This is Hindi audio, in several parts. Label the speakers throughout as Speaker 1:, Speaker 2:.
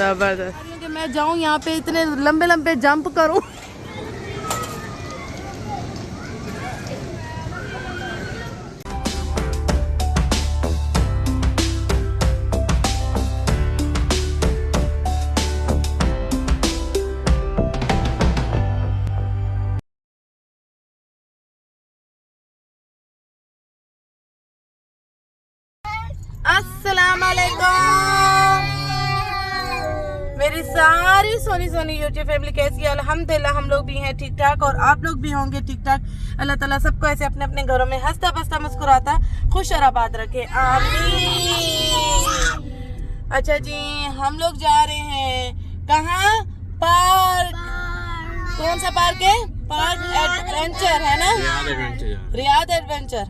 Speaker 1: जबरदस्त। कि मैं जाऊँ यहाँ पे इतने लंबे लंबे जंप करूँ। अस्सलाम वालेकुम मेरी सारी सोनी सोनी यूट्यूब फैमिली, कैसी है? अल्हम्दुलिल्लाह हम लोग भी हैं ठीक ठाक और आप लोग भी होंगे ठीक ठाक। अल्लाह ताला सबको ऐसे अपने अपने घरों में हंसता बसता मुस्कुराता खुश और आबाद रखे, आमीन। अच्छा जी, हम लोग जा रहे हैं कहाँ? पार्क। कौन सा पार्क है? पार्क एडवेंचर है ना, रियाद एडवेंचर।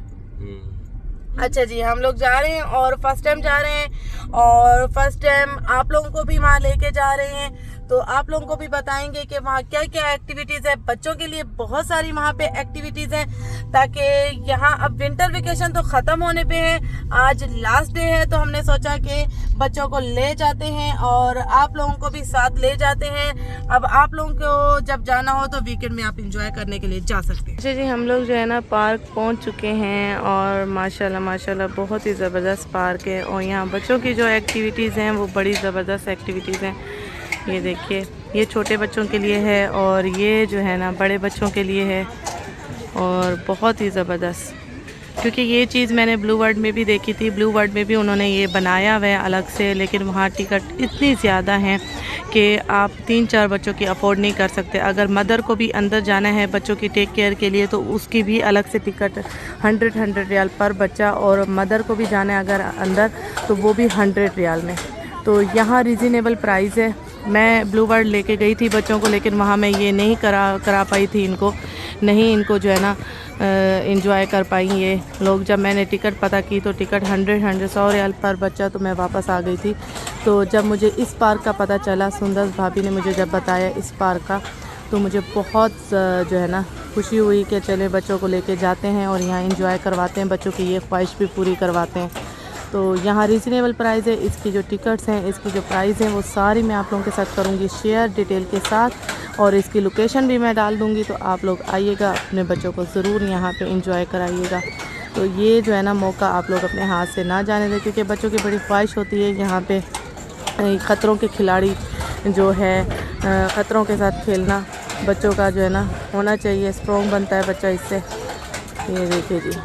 Speaker 1: अच्छा जी, हम लोग जा रहे हैं और फर्स्ट टाइम जा रहे हैं और फर्स्ट टाइम आप लोगों को भी वहाँ लेके जा रहे हैं, तो आप लोगों को भी बताएंगे कि वहाँ क्या क्या एक्टिविटीज है। बच्चों के लिए बहुत सारी वहाँ पे एक्टिविटीज हैं, ताकि यहाँ अब विंटर वेकेशन तो खत्म होने पे है, आज लास्ट डे है, तो हमने सोचा कि बच्चों को ले जाते हैं और आप लोगों को भी साथ ले जाते हैं। अब आप लोगों को जब जाना हो तो वीकेंड में आप इंजॉय करने के लिए जा सकते हैं। अच्छा जी, हम लोग जो है ना पार्क पहुँच चुके हैं और माशाल्लाह माशाल्लाह बहुत ही ज़बरदस्त पार्क है और यहाँ बच्चों की जो एक्टिविटीज़ हैं वो बड़ी ज़बरदस्त एक्टिविटीज़ हैं। ये देखिए, ये छोटे बच्चों के लिए है और ये जो है ना बड़े बच्चों के लिए है और बहुत ही ज़बरदस्त, क्योंकि ये चीज़ मैंने ब्लू वर्ल्ड में भी देखी थी। ब्लू वर्ल्ड में भी उन्होंने ये बनाया हुआ है अलग से, लेकिन वहाँ टिकट इतनी ज़्यादा हैं कि आप 3-4 बच्चों की अफोर्ड नहीं कर सकते। अगर मदर को भी अंदर जाना है बच्चों की टेक केयर के लिए तो उसकी भी अलग से टिकट 100 रियाल पर बच्चा, और मदर को भी जाना है अगर अंदर तो वो भी 100 रियाल में। तो यहाँ रिजनेबल प्राइस है। मैं ब्लू वर्ल्ड लेके गई थी बच्चों को, लेकिन वहाँ मैं ये नहीं करा पाई थी, इनको जो है ना इंजॉय कर पाई ये लोग। जब मैंने टिकट पता की तो टिकट 100 रियाल पर बच्चा, तो मैं वापस आ गई थी। तो जब मुझे इस पार्क का पता चला, सुंदर भाभी ने मुझे जब बताया इस पार्क का, तो मुझे बहुत जो है ना खुशी हुई कि चले बच्चों को लेके जाते हैं और यहाँ इंजॉय करवाते हैं, बच्चों की ये ख्वाहिश भी पूरी करवाते हैं। तो यहाँ रीज़नेबल प्राइस है। इसकी जो टिकट्स हैं, इसकी जो प्राइस हैं, वो सारी मैं आप लोगों के साथ करूँगी शेयर डिटेल के साथ, और इसकी लोकेशन भी मैं डाल दूँगी। तो आप लोग आइएगा, अपने बच्चों को ज़रूर यहाँ पे एंजॉय कराइएगा। तो ये जो है ना मौका आप लोग अपने हाथ से ना जाने दें, क्योंकि बच्चों की बड़ी ख्वाहिश होती है यहाँ पे ख़तरों के खिलाड़ी जो है, ख़तरों के साथ खेलना बच्चों का जो है ना होना चाहिए, स्ट्रॉन्ग बनता है बच्चा इससे। ये देखिए जी,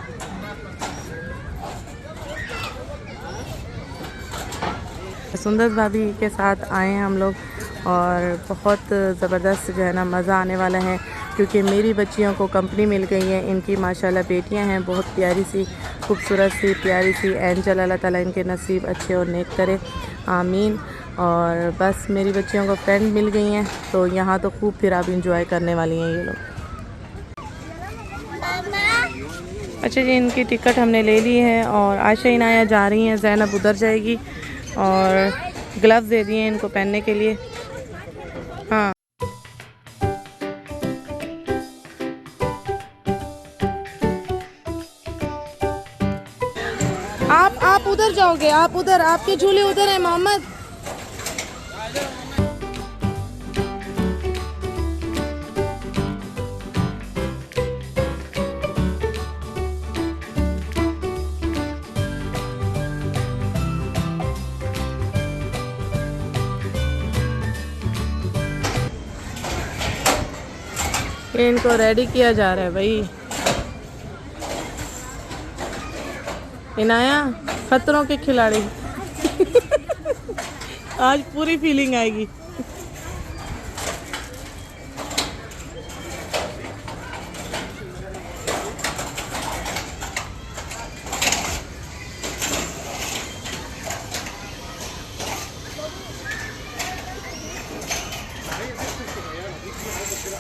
Speaker 1: सुंदर भाभी के साथ आए हैं हम लोग और बहुत ज़बरदस्त जो है ना मज़ा आने वाला है, क्योंकि मेरी बच्चियों को कंपनी मिल गई है। इनकी माशाल्लाह बेटियां हैं, बहुत प्यारी सी, खूबसूरत सी, प्यारी सी एंजल। अल्लाह ताला इनके नसीब अच्छे और नेक करे, आमीन। और बस मेरी बच्चियों को फ्रेंड मिल गई हैं, तो यहाँ तो खूब फिर आप इंजॉय करने वाली हैं ये लोग। अच्छा जी, इनकी टिकट हमने ले ली है और आयशा इनाया जा रही हैं, ज़ैनब उधर जाएगी, और ग्लव्स दे दिए इनको पहनने के लिए। हाँ, आप उधर जाओगे, आप उधर, आपके झूले उधर है मोहम्मद। इनको रेडी किया जा रहा है भाई। इनाया, खतरों के खिलाड़ी आज पूरी फीलिंग आएगी।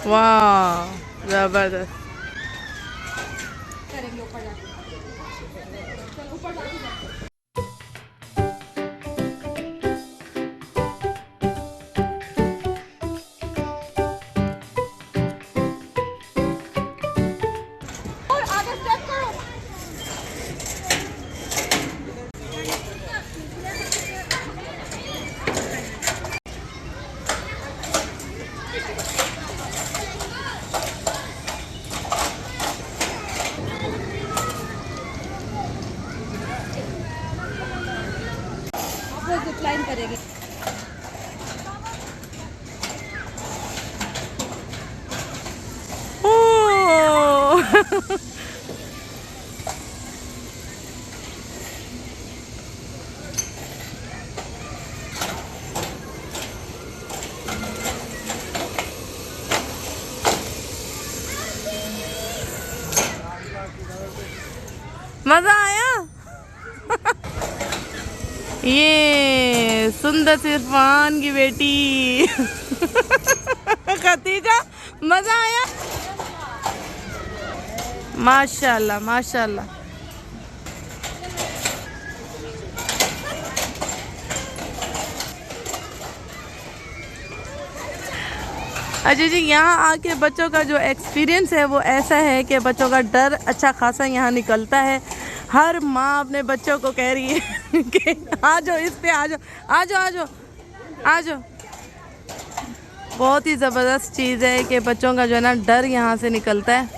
Speaker 1: वाह, जबरदस्त।
Speaker 2: करेगी।
Speaker 1: मजा आया? ये सुंदर इरफान की बेटी खतीजा, मजा आया? माशाल्लाह माशाल्लाह। अजय जी, यहाँ आके बच्चों का जो एक्सपीरियंस है वो ऐसा है कि बच्चों का डर अच्छा खासा यहाँ निकलता है। हर माँ अपने बच्चों को कह रही है कि आ जाओ, इस पे आ जाओ, आ जाओ, आ जाओ, आ जाओ। बहुत ही ज़बरदस्त चीज़ है कि बच्चों का जो है ना डर यहाँ से निकलता है।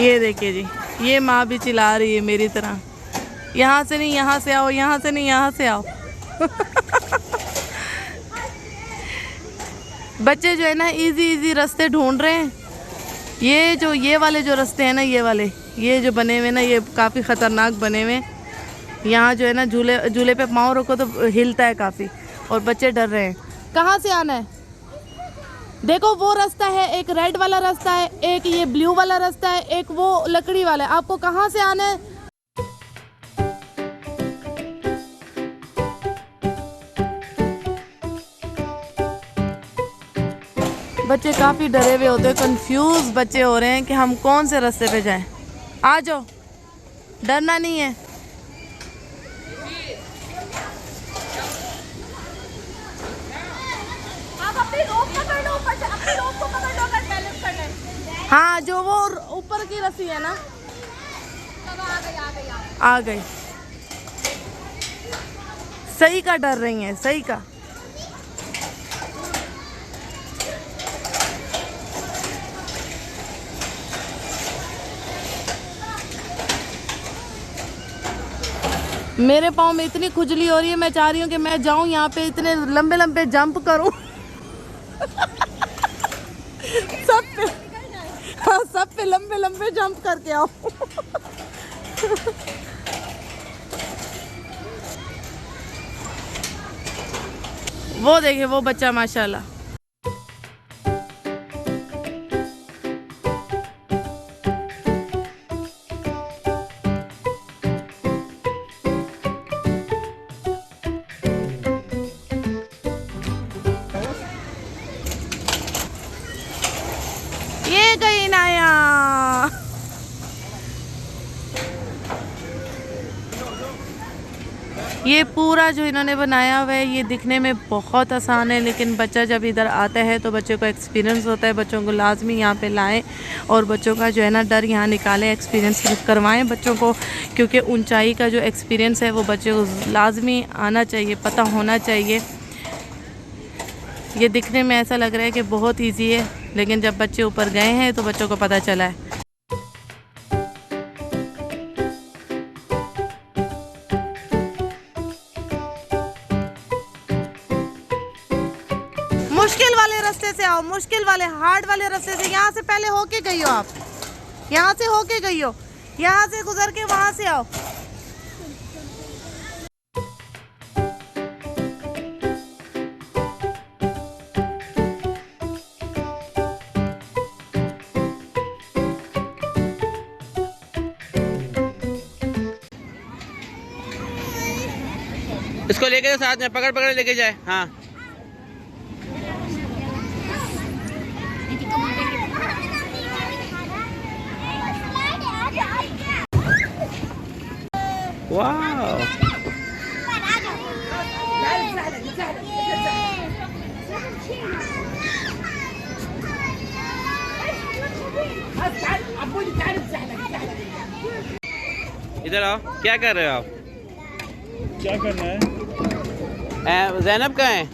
Speaker 1: ये देखिए जी, ये माँ भी चिल्ला रही है मेरी तरह, यहाँ से नहीं यहाँ से आओ, यहाँ से नहीं यहाँ से आओ। बच्चे जो है ना इजी रास्ते ढूंढ रहे हैं। ये वाले जो रास्ते हैं ना, ये जो बने हुए ना, ये काफ़ी ख़तरनाक बने हुए। यहाँ जो है ना झूले पे पाँव रखो तो हिलता है काफ़ी, और बच्चे डर रहे हैं। कहाँ से आना है? देखो वो रास्ता है, एक रेड वाला रास्ता है, एक ये ब्लू वाला रास्ता है, एक वो लकड़ी वाला है। आपको कहाँ से आना है? बच्चे काफ़ी डरे हुए होते हैं, कंफ्यूज बच्चे हो रहे हैं कि हम कौन से रास्ते पे जाएं। आ जाओ, डरना नहीं है।
Speaker 2: आप अपनी रोप पकड़ लो, ऊपर से अपनी रोप को पकड़ लो अगर बैलेंस करना है।
Speaker 1: हाँ, जो वो ऊपर की रस्सी है ना, आ गई। सही का डर रही हैं, सही का। मेरे पाँव में इतनी खुजली हो रही है, मैं चाह रही हूँ कि मैं जाऊँ यहाँ पे, इतने लंबे लंबे जंप करूँ। सब पे लंबे लंबे जंप करके आओ। वो देखिए वो बच्चा माशाल्लाह। ये गई नाया। ये पूरा जो इन्होंने बनाया हुआ है ये दिखने में बहुत आसान है, लेकिन बच्चा जब इधर आता है तो बच्चे को एक्सपीरियंस होता है। बच्चों को लाजमी यहाँ पे लाएं और बच्चों का जो है ना डर यहाँ निकालें, एक्सपीरियंस करवाएं बच्चों को, क्योंकि ऊंचाई का जो एक्सपीरियंस है वो बच्चे को लाजमी आना चाहिए, पता होना चाहिए। ये दिखने में ऐसा लग रहा है कि बहुत ईजी है, लेकिन जब बच्चे ऊपर गए हैं तो बच्चों को पता चला है। मुश्किल वाले रास्ते से आओ, मुश्किल वाले हार्ड वाले रास्ते से। यहाँ से पहले होके गई हो आप, यहाँ से होके गई हो, यहाँ से गुजर के वहाँ से आओ।
Speaker 3: इसको लेके साथ में पकड़ पकड़ लेके जाए। हाँ, वाह, इधर आओ। क्या कर रहे हो आप?
Speaker 4: क्या करना है?
Speaker 3: ज़ैनब कहाँ है?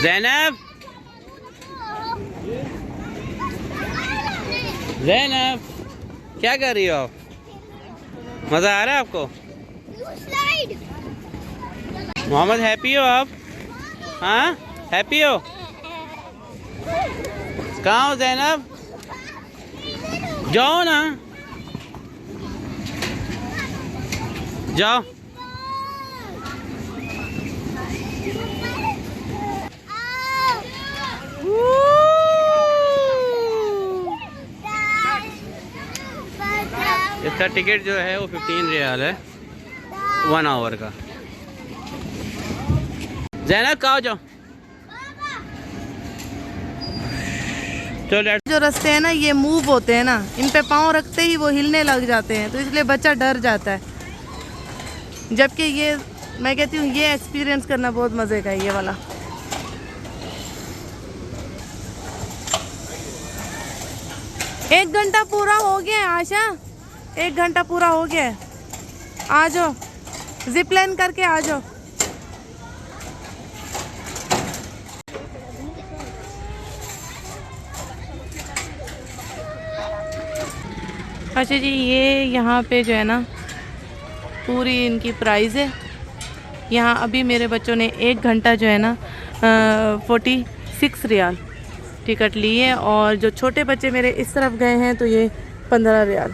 Speaker 3: ज़ैनब, ज़ैनब क्या कर रही हो आप? मज़ा आ रहा है आपको? मोहम्मद हैप्पी हो आप? हाँ हैप्पी हो? कहाँ हो ज़ैनब? जाओ ना, जाओ। इसका टिकट जो है वो 15 रियाल है 1 आवर का। ज़ैनब कहाँ जाओ?
Speaker 1: जो रास्ते हैं ना ये मूव होते हैं ना, इन पे पाँव रखते ही वो हिलने लग जाते हैं, तो इसलिए बच्चा डर जाता है। जबकि ये मैं कहती हूँ ये एक्सपीरियंस करना बहुत मज़े का है ये वाला। एक घंटा पूरा हो गया है आशा, 1 घंटा पूरा हो गया है। आ जाओ, जिप लाइन करके आ जाओ। अच्छा जी, ये यहाँ पे जो है ना पूरी इनकी प्राइस है। यहाँ अभी मेरे बच्चों ने 1 घंटा जो है ना 46 रियाल टिकट ली है, और जो छोटे बच्चे मेरे इस तरफ गए हैं तो ये 15 रियाल।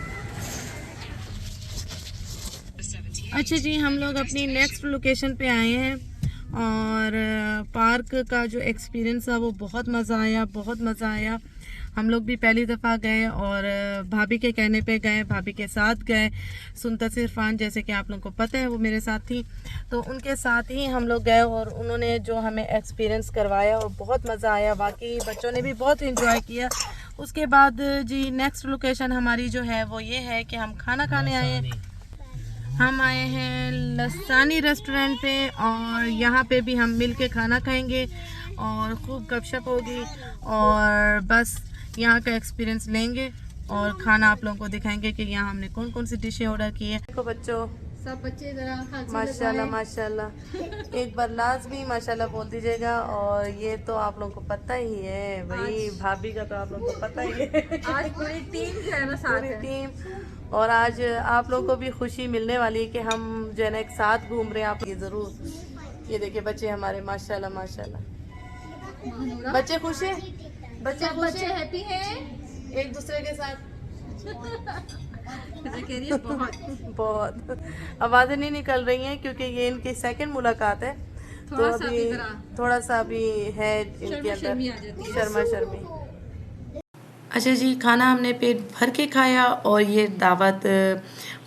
Speaker 1: अच्छा जी, हम लोग अपनी नेक्स्ट लोकेशन पे आए हैं, और पार्क का जो एक्सपीरियंस था वो बहुत मज़ा आया, बहुत मज़ा आया। हम लोग भी पहली दफ़ा गए और भाभी के कहने पे गए, भाभी के साथ गए। सुनता सिरफान जैसे कि आप लोगों को पता है वो मेरे साथ थी, तो उनके साथ ही हम लोग गए और उन्होंने जो हमें एक्सपीरियंस करवाया और बहुत मज़ा आया। बाकी बच्चों ने भी बहुत इंजॉय किया। उसके बाद जी नेक्स्ट लोकेशन हमारी जो है वो ये है कि हम खाना खाने आए हैं। हम आए हैं लसानी रेस्टोरेंट पे, और यहाँ पे भी हम मिल के खाना खाएंगे और खूब गपशप होगी, और बस यहाँ का एक्सपीरियंस लेंगे और खाना आप लोगों को दिखाएंगे कि यहाँ हमने कौन कौन सी डिशें ऑर्डर की है। देखो बच्चों,
Speaker 2: सब बच्चे जरा
Speaker 1: माशाल्लाह माशाल्लाह, एक बार लाजमी माशाल्लाह बोल दीजिएगा। और ये तो आप लोगों को पता ही है भाई, भाभी का तो आप लोगों को पता ही है।
Speaker 2: आज पूरी टीम जो है ना साथ
Speaker 1: पूरी
Speaker 2: है।
Speaker 1: टीम, और आज आप लोगों को भी खुशी मिलने वाली है कि हम जो है ना एक साथ घूम रहे हैं। आप ये ज़रूर, ये देखिए बच्चे हमारे माशाल्लाह माशाल्लाह। बच्चे खुश हैं, बच्चे
Speaker 2: सब
Speaker 1: खुश
Speaker 2: बच्चे
Speaker 1: हैं
Speaker 2: हैप्पी हैं
Speaker 1: एक दूसरे के साथ। बहुत आवाज़ें नहीं निकल रही हैं क्योंकि ये इनकी सेकंड मुलाकात है, तो अभी थोड़ा सा अभी है इनके अंदर शर्मा शर्मी। अच्छा जी, खाना हमने पेट भर के खाया, और ये दावत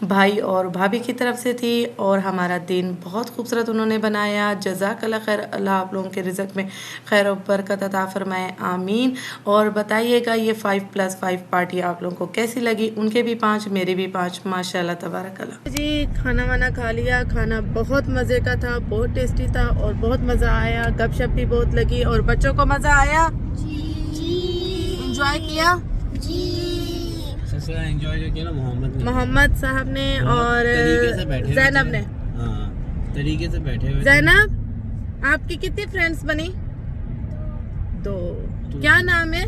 Speaker 1: भाई और भाभी की तरफ से थी, और हमारा दिन बहुत खूबसूरत उन्होंने बनाया। जज़ाकल्लाह खैर, अल्लाह आप लोगों के रिज़्क़ में खैर और बरकत अता फरमाए, आमीन। और बताइएगा ये 5+5 पार्टी आप लोगों को कैसी लगी। उनके भी 5, मेरे भी 5, माशाल्लाह तबारकल्लाह। जी खाना वाना खा लिया, खाना बहुत मज़े का था, बहुत टेस्टी था और बहुत मज़ा आया। गपशप भी बहुत लगी और बच्चों को मज़ा आया, एंजॉय किया
Speaker 3: एंजॉय जो किया ना
Speaker 1: मोहम्मद साहब ने और ज़ैनब ने।
Speaker 3: तरीके से बैठे हुए।
Speaker 1: ज़ैनब, आपकी कितनी फ्रेंड्स बनी? 2। क्या नाम है?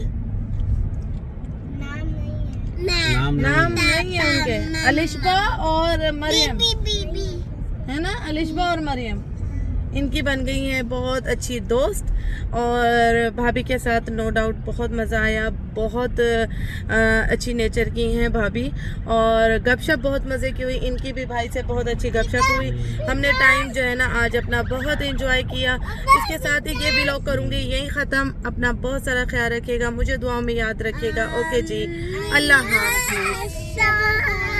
Speaker 1: नाम नहीं है उनके। अलिशबा और मरियम है ना, अलिशबा और मरियम इनकी बन गई हैं बहुत अच्छी दोस्त। और भाभी के साथ नो डाउट बहुत मज़ा आया, बहुत अच्छी नेचर की हैं भाभी, और गपशप बहुत मज़े की हुई। इनकी भी भाई से बहुत अच्छी गपशप हुई। हमने टाइम जो है ना आज अपना बहुत एंजॉय किया। इसके साथ ही ये व्लॉग करूँगी यहीं ख़त्म। अपना बहुत सारा ख्याल रखिएगा, मुझे दुआओं में याद रखिएगा। ओके जी, अल्लाह हाफ़िज़।